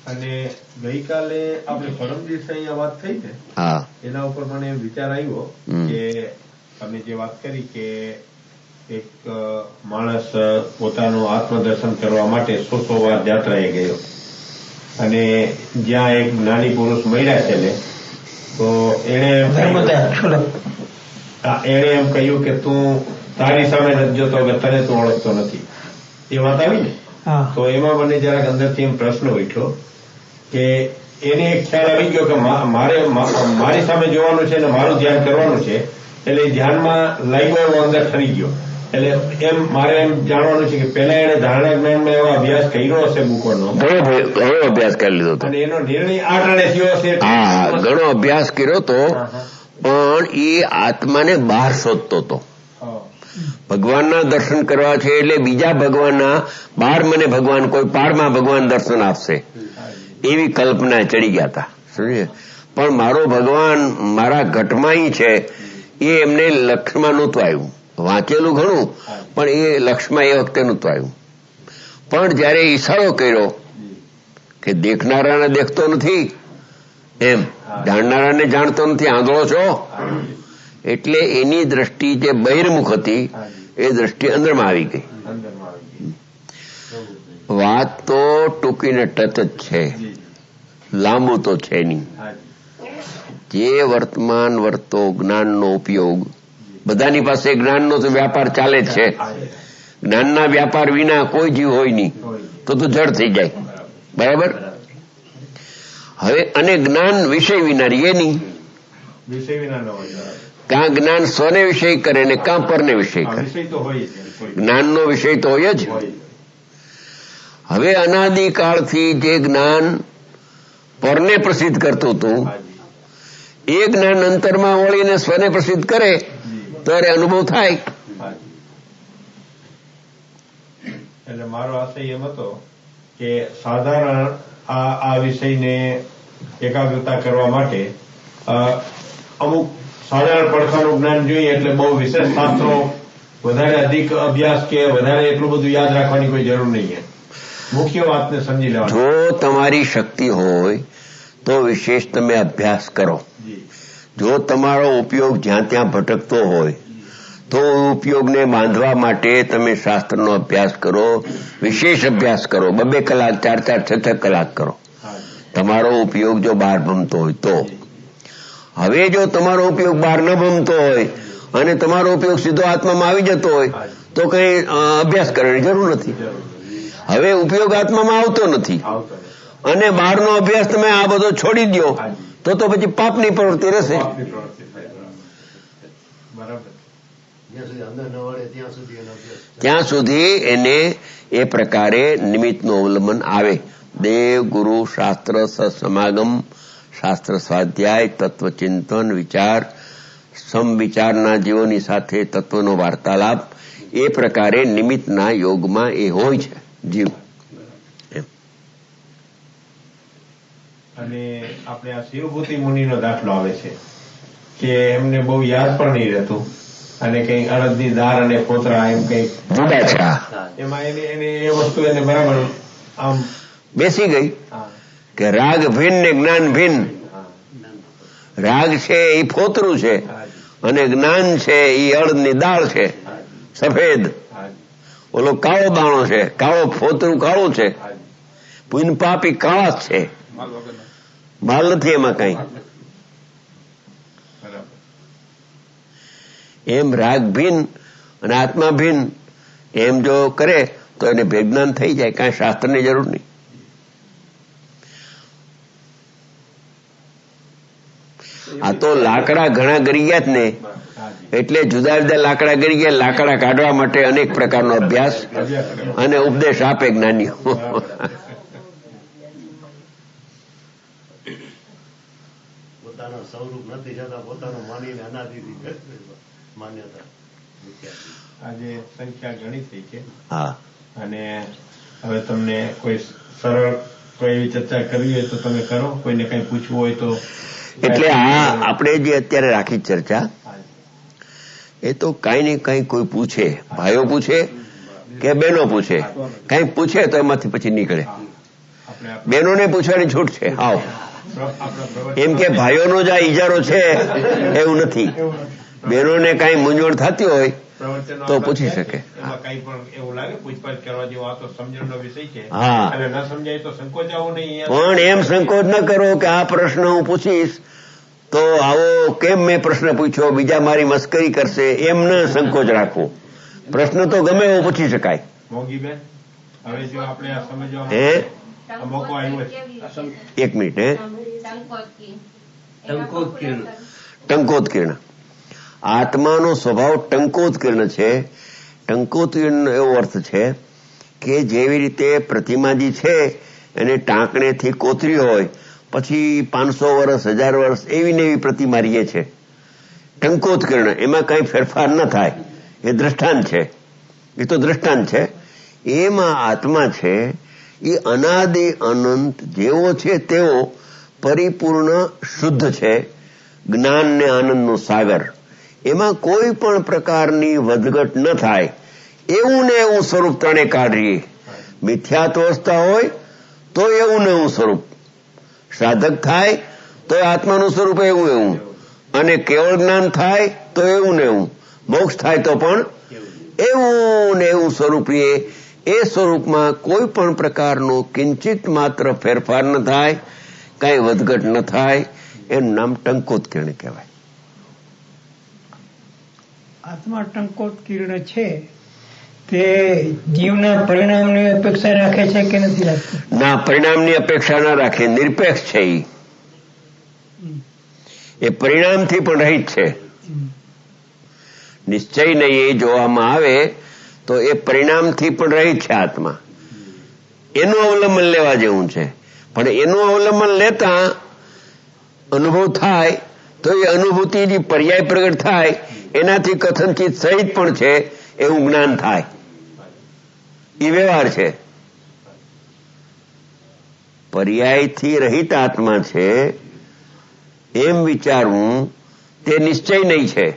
અને ગઈકાલે આપણે પરમ દિવસે અહીંયા વાત થઈ છે, એના ઉપર મને વિચાર આવ્યો કે તમે જે વાત કરી કે એક માણસ પોતાનું આત્મદર્શન કરવા માટે 100 વાર યાત્રાએ ગયો અને જ્યાં એક જ્ઞાની પુરુષ મળ્યા છે ને, તો એને એમ કહ્યું કે તું તારી સામે નથી જોતો કે તને તું ઓળખતો નથી. એ વાત આવી ને, તો એમાં મને જરાક અંદરથી એમ પ્રશ્ન ઉઠ્યો કે એને એક ખ્યાલ આવી ગયો કે મારી સામે જોવાનું છે ને મારું ધ્યાન કરવાનું છે, એટલે ધ્યાનમાં લાગ્યો એવો અંદર ઠરી ગયો. એટલે એમ મારે એમ જાણવાનું છે કે પેલા એને ધારણા જ્ઞાનમાં એવો અભ્યાસ કર્યો હશે બુકોનો, ઘણો અભ્યાસ કરી લીધો હતો અને એનો નિર્ણય આ ટાણે થયો હશે. ઘણો અભ્યાસ કર્યો હતો, પણ એ આત્માને બહાર શોધતો હતો. ભગવાનના દર્શન કરવા છે એટલે બીજા ભગવાનના બહાર મને ભગવાન કોઈ પારમાં ભગવાન દર્શન આપશે એવી કલ્પના ચડી ગયા હતા. સમજે? પણ મારો ભગવાન મારા ઘટમાં છે એ એમને લક્ષ્યમાં નહોતું આવ્યું. વાંચેલું ઘણું, પણ એ લક્ષ્યમાં એ વખતે નહોતું આવ્યું. પણ જયારે ઈશારો કર્યો કે દેખનારાને દેખતો નથી, એમ જાણનારાને જાણતો નથી, આંધળો છો, એટલે એની દ્રષ્ટિ જે બહિર્મુખ હતી એ દ્રષ્ટિ અંદરમાં આવી ગઈ. વાત તો ટૂંકીને ટચ જ છે, લાંબુ તો છે નહીં. જે વર્તમાન વર્તો જ્ઞાનનો ઉપયોગ, બધાની પાસે જ્ઞાનનો તો વ્યાપાર ચાલે જ છે. જ્ઞાનના વ્યાપાર વિના કોઈ જીવ હોય નહીં, તો જડ થઈ જાય. બરાબર? હવે અને જ્ઞાન વિષય વિના એ નહીં. કાં જ્ઞાન સ્વને વિષય કરે ને કાં પરને વિષય કરે. જ્ઞાનનો વિષય તો હોય જ. હવે અનાદિકાળથી જે જ્ઞાન પરને પ્રસિદ્ધ કરતું હતું, એ જ્ઞાન અંતરમાં વળીને સ્વને પ્રસિદ્ધ કરે ત્યારે અનુભવ થાય. એટલે મારો આશય એમ હતો કે સાધારણ આ વિષયને એકાગ્રતા કરવા માટે અમુક સાધારણ પડખાનું જ્ઞાન જોઈએ, એટલે બહુ વિશેષ શાસ્ત્રો વધારે અધિક અભ્યાસ કે વધારે એટલું બધું યાદ રાખવાની કોઈ જરૂર નહીં છે. મુખ્ય વાતને સમજી લેવા. જો તમારી શક્તિ હોય તો વિશેષ તમે અભ્યાસ કરો. જો તમારો ઉપયોગ જ્યાં ત્યાં ભટકતો હોય તો ઉપયોગને બાંધવા માટે તમે શાસ્ત્રનો અભ્યાસ કરો, વિશેષ અભ્યાસ કરો, 2 કલાક 4 6 કલાક કરો. તમારો ઉપયોગ જો બહાર ભમતો હોય તો. હવે જો તમારો ઉપયોગ બહાર ન ભમતો હોય અને તમારો ઉપયોગ સીધો આત્મામાં આવી જતો હોય તો કઈ અભ્યાસ કરવાની જરૂર નથી. હવે ઉપયોગ આત્મામાં આવતો નથી અને બહારનો અભ્યાસ તમે આ બધો છોડી દો તો પછી પાપની પ્રવૃત્તિ રહેશે. ત્યાં સુધી એને એ પ્રકારે નિમિત્તનું અવલંબન આવે. દેવ, ગુરુ, શાસ્ત્ર, સત્સમાગમ, શાસ્ત્ર સ્વાધ્યાય, તત્વચિંતન, વિચાર, સમવિચારના જીવોની સાથે તત્વનો વાર્તાલાપ, એ પ્રકારે નિમિત્તના યોગમાં એ હોય છે જીવ. અને આપણે આ શિવભૂતિ મુનિનો દાખલો આવે છે કે એમને બહુ યાદ પણ નહીં રહેતું અને કઈ અડદની દાળ અને કોતરા એમ કઈ એમાં એને એ વસ્તુ એને બરાબર આમ બેસી ગઈ કે રાગ ભિન્ન ને જ્ઞાન ભિન્ન. રાગ છે એ ફોતરું છે અને જ્ઞાન છે એ અડદની દાળ છે, સફેદ. ઓલો કાળો દાણો છે, કાળો ફોતરું કાળું છે, પુન પાપી કાળા છે, માલ નથી એમાં કઈ. એમ રાગ ભિન્ન અને આત્મા ભિન્ન એમ જો કરે તો એને ભેજ્ઞાન થઈ જાય, કાંઈ શાસ્ત્રની જરૂર નહીં. આ તો લાકડા ઘણા ગરી ગયા જ ને, એટલે જુદા જુદા લાકડા ગરી ગયા. લાકડા કાઢવા માટે અનેક પ્રકારનો અભ્યાસ અને ઉપદેશ આપે જ્ઞાનીઓ. સ્વરૂપ નથી જતા પોતાનું માનીને અનાદિથી માન્યતા. આજે સંખ્યા ઘણી થઈ છે. હા, અને હવે તમને કોઈ સરળ કોઈ એવી ચર્ચા કરવી હોય તો તમે કરો, કોઈને કઈ પૂછવું હોય તો. એટલે આ આપણે જે અત્યારે રાખી ચર્ચા, એ તો કઈ ને કઈ કોઈ પૂછે, ભાઈઓ પૂછે કે બહેનો પૂછે, કઈ પૂછે તો એમાંથી પછી નીકળે. બહેનોને પૂછવાની છૂટ છે. આવો એમ કે ભાઈઓનો જ આ ઇજારો છે એવું નથી. બહેનોને કાંઈ મૂંઝવણ થતી હોય તો પૂછી શકે. કઈ પણ એવું લાગે પૂછપરછ કરવા જેવો આ તો સમજણનો વિષય છે. હા, અને ન સમજાય તો સંકોચાવું નહીં. પણ એમ સંકોચ ન કરો કે આ પ્રશ્ન હું પૂછીશ તો આવો કેમ મેં પ્રશ્ન પૂછ્યો, બીજા મારી મસ્કરી કરશે, એમ ન સંકોચ રાખવો. પ્રશ્ન તો ગમે એવો પૂછી શકાય. મોગીબેન, હવે જો આપણે આ સમજવા મોકો આવ્યો છે. એક મિનિટ. ટંકોત્કીર્ણ. આત્માનો સ્વભાવ ટંકોત્કીર્ણ છે. ટંકોત્કીર્ણ એવો અર્થ છે કે જેવી રીતે પ્રતિમાજી છે એને ટાંકણેથી કોતરી હોય, પછી 500 વર્ષ 1000 વર્ષ એવી ને એવી પ્રતિમા રહીએ છે. ટંકોત્કીર્ણ, એમાં કઈ ફેરફાર ન થાય. એ દ્રષ્ટાંત છે, એ તો દ્રષ્ટાંત છે. એમાં આત્મા છે એ અનાદિ અનંત જેવો છે તેવો પરિપૂર્ણ શુદ્ધ છે. જ્ઞાન ને આનંદનો સાગર. એમાં કોઈ પણ પ્રકારની વધઘટ ન થાય એવું ને એવું સ્વરૂપ ત્રણે કાઢીએ. મિથ્યાત્વસ્થા હોય તો એવું ને એવું સ્વરૂપ, સાધક થાય તો આત્માનું સ્વરૂપ એવું એવું, અને કેવળ જ્ઞાન થાય તો એવું ને એવું, મોક્ષ થાય તો પણ એવું ને એવું સ્વરૂપ. એ સ્વરૂપમાં કોઈ પણ પ્રકારનો કિંચિત માત્ર ફેરફાર ન થાય, કાંઈ વધઘટ ન થાય. એનું નામ ટંકોત્કીર્ણ કહેવાય. આત્મા ટંકોત્કીર્ણ છે તે જીવના પરિણામની અપેક્ષા રાખે છે કે નથી રાખતી? ના, પરિણામની અપેક્ષા ના રાખે. નિરપેક્ષ છે. એ પરિણામથી પણ રહિત છે. નિશ્ચય નહીં એ જોવામાં આવે તો એ પરિણામથી પણ રહિત છે આત્મા. એનું અવલંબન લેવા જેવું છે. પણ એનું અવલંબન લેતા અનુભવ થાય તો એ અનુભૂતિ જે પર્યાય પ્રગટ થાય એનાથી કથનચિત સહિત પણ છે એવું જ્ઞાન થાય. એ વ્યવહાર છે. પર્યાયથી રહિત આત્મા છે એમ વિચારવું તે નિશ્ચય નહીં છે,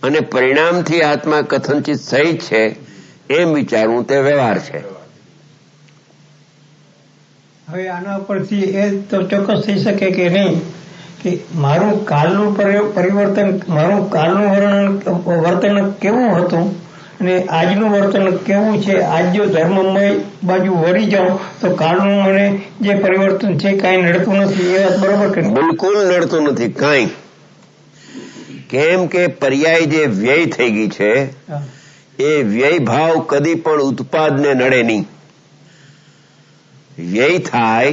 અને પરિણામથી આત્મા કથનચિત સહિત છે એમ વિચારવું તે વ્યવહાર છે. હવે આના પરથી એ તો ચોક્કસ થઈ શકે કે નહીં કે મારું કાલનું પરિવર્તન, મારું કાલનું વર્તન કેવું હતું અને આજનું વર્તન કેવું છે. આજ જો ધર્મમય બાજુ વળી જાઉં તો કાલનું મને જે પરિવર્તન છે કાંઈ નડતું નથી. એ વાત બરોબર કે? બિલકુલ નડતું નથી કાંઈ. કેમ કે પર્યાય જે વ્યય થઈ ગઈ છે એ વ્યય ભાવ કદી પણ ઉત્પાદને નડે નહીં. વ્યય થાય,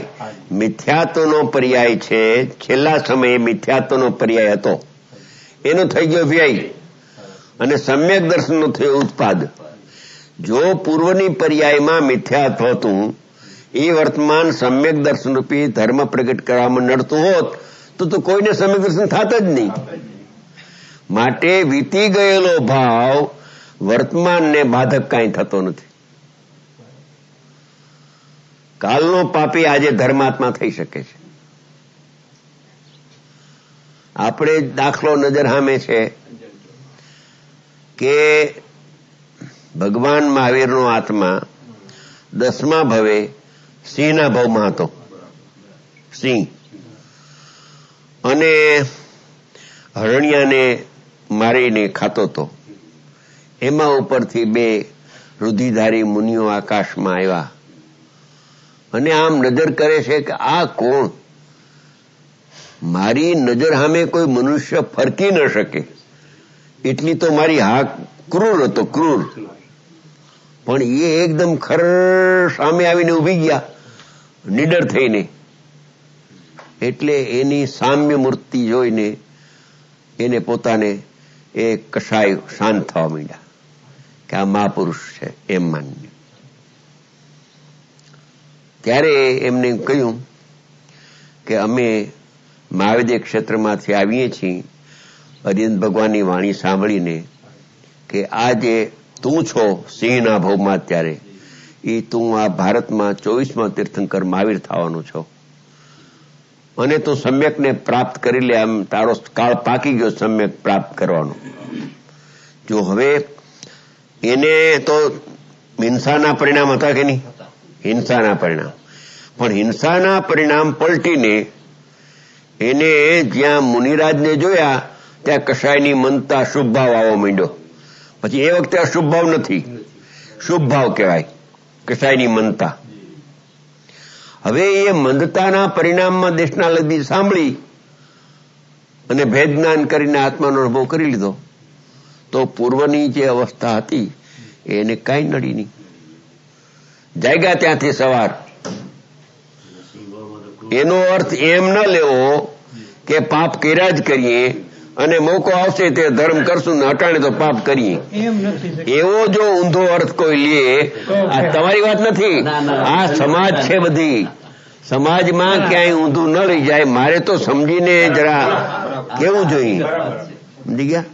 મિથ્યાત્વનો પર્યાય છે. છેલ્લા સમયે મિથ્યાત્વનો પર્યાય હતો, એનો થઈ ગયો વ્યય, અને સમ્યક દર્શનનો થયો ઉત્પાદ. જો પૂર્વની પર્યાયમાં મિથ્યાત્વ હતું એ વર્તમાન સમ્યક દર્શન રૂપી ધર્મ પ્રગટ કરવામાં નડતું હોત તો કોઈને સમ્યક દર્શન થાત જ નહીં. માટે વીતી ગયેલો ભાવ વર્તમાનને બાધક કાંઈ થતો નથી. કાલનો પાપી આજે ધર્માત્મા થઈ શકે છે. આપણે દાખલો નજર સામે છે કે ભગવાન મહાવીરનો આત્મા 10મા ભવે સિંહના ભાવમાં હતો. સિંહ અને હરણિયાને મારીને ખાતો હતો. એમાં ઉપરથી 2 રુધિધારી મુનિઓ આકાશમાં આવ્યા અને આમ નજર કરે છે કે આ કોણ? મારી નજર સામે કોઈ મનુષ્ય ફરકી ન શકે એટલી તો મારી હાક ક્રૂર હતો, ક્રૂર. પણ એ એકદમ ખર સામે આવીને ઉભી ગયા નિડર થઈને. એટલે એની સામ્ય મૂર્તિ જોઈને એને પોતાને એ કશાય શાંત થવા માંડ્યા કે આ મહાપુરુષ છે એમ માનીને. ત્યારે એમને કહ્યું કે અમે મહાવિદ્ય ક્ષેત્રમાંથી આવીએ છીએ અરિહંત ભગવાનની વાણી સાંભળીને કે આ જે તું છો સિંહના ભોગમાં અત્યારે એ તું આ ભારતમાં 24મા તીર્થંકર મહાવીર થવાનો છો, અને તું સમ્યકને પ્રાપ્ત કરી લે. આમ તારો કાળ પાકી ગયો સમ્યક પ્રાપ્ત કરવાનો. જો હવે એને તો હિંસાના પરિણામ હતા કે નહીં? હિંસાના પરિણામ. પણ હિંસાના પરિણામ પલટીને એને જ્યાં મુનિરાજને જોયા ત્યાં કસાયની મનતા શુભ ભાવ આવવા માંડ્યો. પછી એ વખતે અશુભ ભાવ નથી, શુભ ભાવ કહેવાય કસાયની મનતા. હવે એ મંદતાના પરિણામમાં દેશના લગી સાંભળી અને ભેદ જ્ઞાન કરીને આત્માનો અનુભવ કરી લીધો તો પૂર્વની જે અવસ્થા હતી એને કાંઈ નડી નહીં. જાગ્યા ત્યાંથી સવાર. એનો અર્થ એમ ન લેવો કે પાપ કર્યા જ કરીએ અને મોકો આવશે તે ધર્મ કરશું ને અટાણે તો પાપ કરીએ, એવો જો ઊંધો અર્થ કોઈ લે, આ તમારી વાત નથી, આ સમાજ છે બધી. સમાજમાં ક્યાંય ઊંધું ન લઈ જાય. મારે તો સમજીને જરા કેવું જોઈએ, સમજી ગયા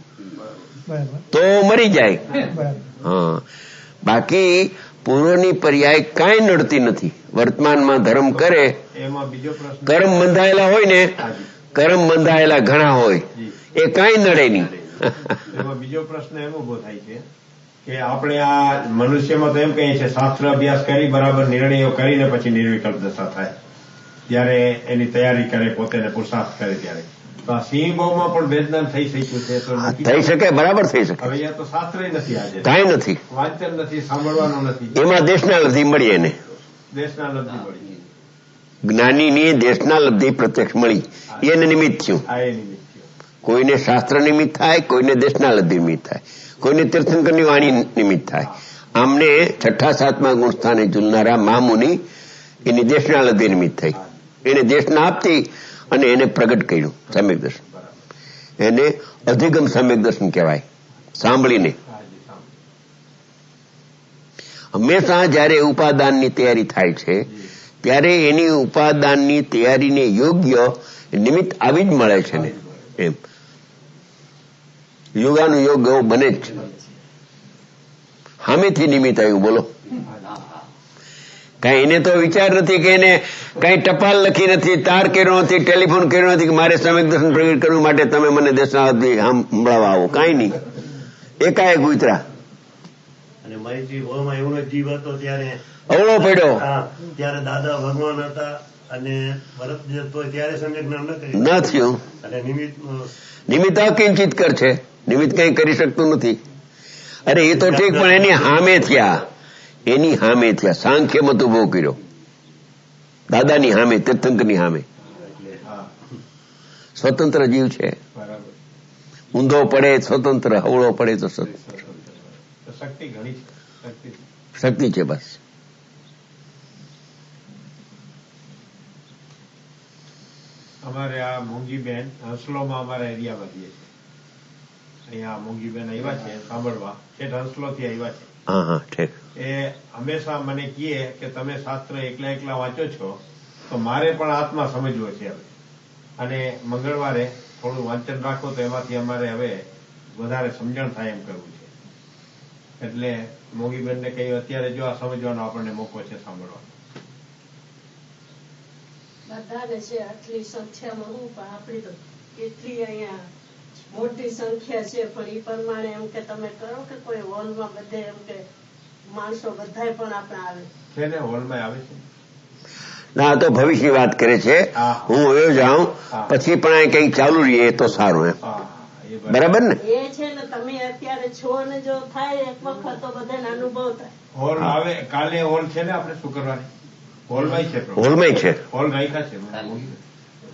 તો મરી જાય. હા, બાકી પૂર્વની પર્યાય કાંઈ નડતી નથી. વર્તમાનમાં ધર્મ કરે, કર્મ બંધાયેલા હોય ને, કર્મ બંધાયેલા ઘણા હોય, એ કાંઈ નડે નહીં. એમાં બીજો પ્રશ્ન એમ ઉભો થાય છે કે આપણે આ મનુષ્યમાં તો એમ કહીએ છીએ શાસ્ત્ર અભ્યાસ કરી બરાબર નિર્ણયો કરીને પછી નિર્વિકલ્પ દશા થાય, ત્યારે એની તૈયારી કરે, પોતે પુરુષાર્થ કરે ત્યારે. તો આ સિંહ ભાવમાં પણ વેદનાન થઈ શક્યું છે તો થઈ શકે, બરાબર થઈ શકે. હવે અહીંયા તો શાસ્ત્ર નથી, આજે કાંઈ નથી, વાંચન નથી, સાંભળવાનું નથી. એમાં દેશના લબ્ધિ મળી, એને દેશના લબ્ધિ મળી, જ્ઞાનીની દેશના લબ્ધિ પ્રત્યક્ષ મળી, એને નિમિત્ત થયું. આ એ નિમિત્ત કોઈને શાસ્ત્ર નિમિત્ત થાય, કોઈને દેશના લબ્ધિ નિમિત્ત થાય, કોઈને તીર્થંકરની વાણી નિમિત્ત થાય. આમને 6ઠા 7મા ગુણસ્થાને ઝૂલનારા મહામુનિ એની દેશના લબ્ધિ નિમિત્ત થઈ. એને દેશના આપતી અને એને પ્રગટ કર્યું સમ્યક દર્શન. એને અધિગમ સમ્યક દર્શન કહેવાય. સાંભળીને હંમેશા જયારે ઉપાદાનની તૈયારી થાય છે ત્યારે એની ઉપાદાનની તૈયારીને યોગ્ય નિમિત્ત આવી જ મળે છે ને. એમ યોગાનું યોગ એવો બને જ છે. હામેથી નિમિત્ત આવ્યું, બોલો. કઈ એને તો વિચાર નથી કે એને કઈ ટપાલ લખી નથી, તાર કર્યો નથી, ટેલિફોન કર્યો નથી કે મારે સમ્યક દર્શન પ્રગટ કરવું માટે તમે મને દર્શનાવધિ સંભળાવવા આવો. કાંઈ નહીં, એકાએક ઉતરા. અને મારી એવનો જીવ હતો ત્યારે અવળો પડ્યો, ત્યારે દાદા ભગવાન હતા અને બરફ જતો ત્યારે સમ્યક જ્ઞાન ન થયું. અને નિમિત્ત અકિંચિત કર છે, નિમિત્ત કઈ કરી શકતું નથી. અરે એ તો ઠીક, પણ એની હામે થયા, એની હામે થયા. સાંખ્ય મત ઉભો કર્યો દાદાની હામે, તીર્થંકરની હામે. સ્વતંત્ર જીવ છે, ઊંધો પડે સ્વતંત્ર, હવળો પડે તો સ્વતંત્ર. શક્તિ છે બસ. અમારે આ મોંઘીબેન હંસલોમાં અમારા એરિયામાં રહીએ છે. અહીંયા મોંઘીબેન આવ્યા છે સાંભળવા, હંસલો થી આવ્યા છે. હા, ઠીક. એ હંમેશા મને કહે કે તમે શાસ્ત્ર એકલા એકલા વાંચો છો તો મારે પણ આત્મા સમજવો છે હવે, અને મંગળવારે થોડું વાંચન રાખો તો એમાંથી અમારે હવે વધારે સમજણ થાય એમ કરવું છે. એટલે મોગીબેનને કહ્યું અત્યારે જો આ સમજવાનો આપણને મોકો છે સાંભળવાનો. બધાને છે આટલી સંખ્યામાં હું, પણ આપણી તો કેટલી અહીંયા મોટી સંખ્યા છે, પણ એ પ્રમાણે એમ કે તમે કરો કે કોઈ હોલમાં બધે એમ કે માણસો બધાય પણ આપણે આવે છે ને, હોલમાં આવે છે. ના, તો ભવિષ્યની વાત કરે છે. હું વયો જાઉં પછી પણ અહીં કઈક ચાલુ રહીએ તો સારું. એમ બરાબર ને? એ છે ને તમે અત્યારે છો ને જો થાય એક વખત તો બધાને અનુભવ થાય. હોલ આવે, કાલે હોલ છે ને, આપણે શું કરવાની હોલમાં છે, હોલમાં છે, હોલ રાખ્યા છે.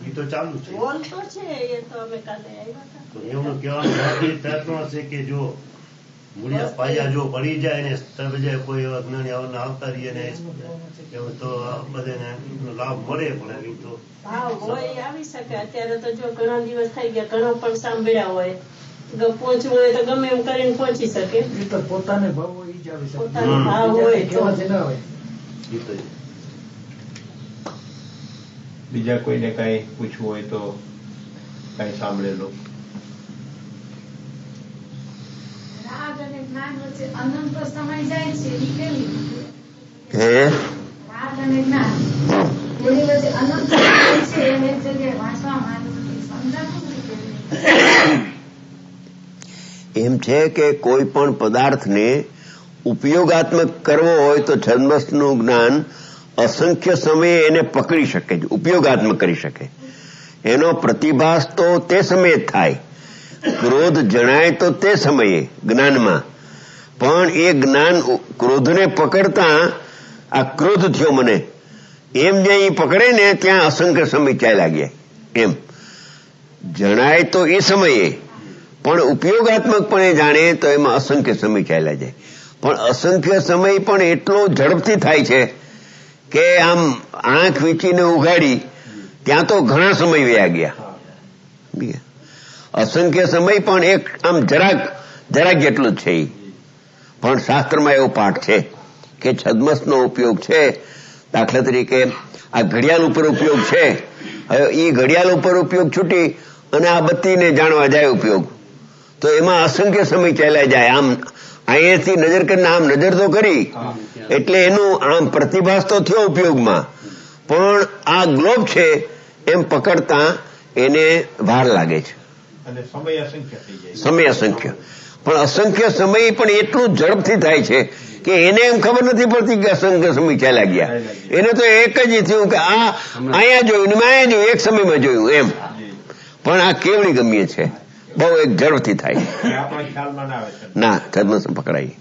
એ તો ચાલુ છે, હોલ તો છે, એ તો અમે કાલે આવ્યા હતા. એવું કહેવાનું પ્રયત્ન છે કે જો મૂળિયા પાયા જો પડી જાય ને તરજે કોઈ અજ્ઞાની આવતા રહીએ ને તો બધાને લાભ મળે. પણ એ તો ભાવ હોય આવી શકે. અત્યારે તો જો ઘણા દિવસ થઈ ગયા, ઘણો પણ સાંભળ્યા હોય, પહોંચવું હોય તો ગમે એમ કરીને પહોંચી શકે. પોતાને ભાવ હોય, પોતાનો ભાવ હોય તો. બીજા કોઈને કઈ પૂછવું હોય તો કઈ સાંભળેલો. રાગ અને જ્ઞાન વચ્ચે અનંત સમય જાય છે, એ કેવી હે? રાગ અને જ્ઞાન એની વચ્ચે અનંત સમય છે, એને એક જગ્યાએ વાંચવા માંગુ સમજાતું એમ છે કે કોઈ પણ પદાર્થને ઉપયોગાત્મક કરવો હોય તો છંદસનું જ્ઞાન અસંખ્ય સમયે એને પકડી શકે છે, ઉપયોગાત્મક કરી શકે. એનો પ્રતિભાસ તો તે સમયે થાય, ક્રોધ જણાય તો તે સમયે જ્ઞાનમાં, પણ એ જ્ઞાન ક્રોધને પકડતા આ ક્રોધ થયો મને એમ જે પકડે ને ત્યાં અસંખ્ય સમય ચાલ્યા ગયા. એમ જણાય તો એ સમયે, પણ ઉપયોગાત્મકપણે જાણે તો એમાં અસંખ્ય સમય ચાલ્યા જાય. પણ અસંખ્ય સમય પણ એટલો ઝડપથી થાય છે કે આમ આંખ વીંચીને ઉઘાડી ત્યાં તો ઘણા સમય વયા ગયા. અસંખ્ય સમય પણ એક આમ જરાક જેટલું જ છે. પણ શાસ્ત્રમાં એવો પાઠ છે કે છદ્મસનો ઉપયોગ છે. દાખલા તરીકે આ ઘડિયાળ ઉપર ઉપયોગ છે. હવે એ ઘડિયાળ ઉપર ઉપયોગ છૂટી અને આ બત્તીને જાણવા જાય ઉપયોગ, તો એમાં અસંખ્ય સમય ચાલ્યા જાય. આમ અહીંયાથી નજર કરીને આમ નજર તો કરી એટલે એનું આમ પ્રતિભાસ તો થયો ઉપયોગમાં, પણ આ ગ્લોબ છે એમ પકડતા એને વાર લાગે છે. સમય અસંખ્ય, પણ અસંખ્ય સમય પણ એટલું ઝડપથી થાય છે કે એને એમ ખબર નથી પડતી કે અસંખ્ય સમય ચાલ્યા ગયા. એને તો એક જ થયું કે આ અહીંયા જોયું ને અહીંયા જોયું, એક સમયમાં જોયું એમ. પણ આ કેવડી ગમ્ય છે, બહુ એક ઝડપથી થાય. ના છદ્મસ પકડાય.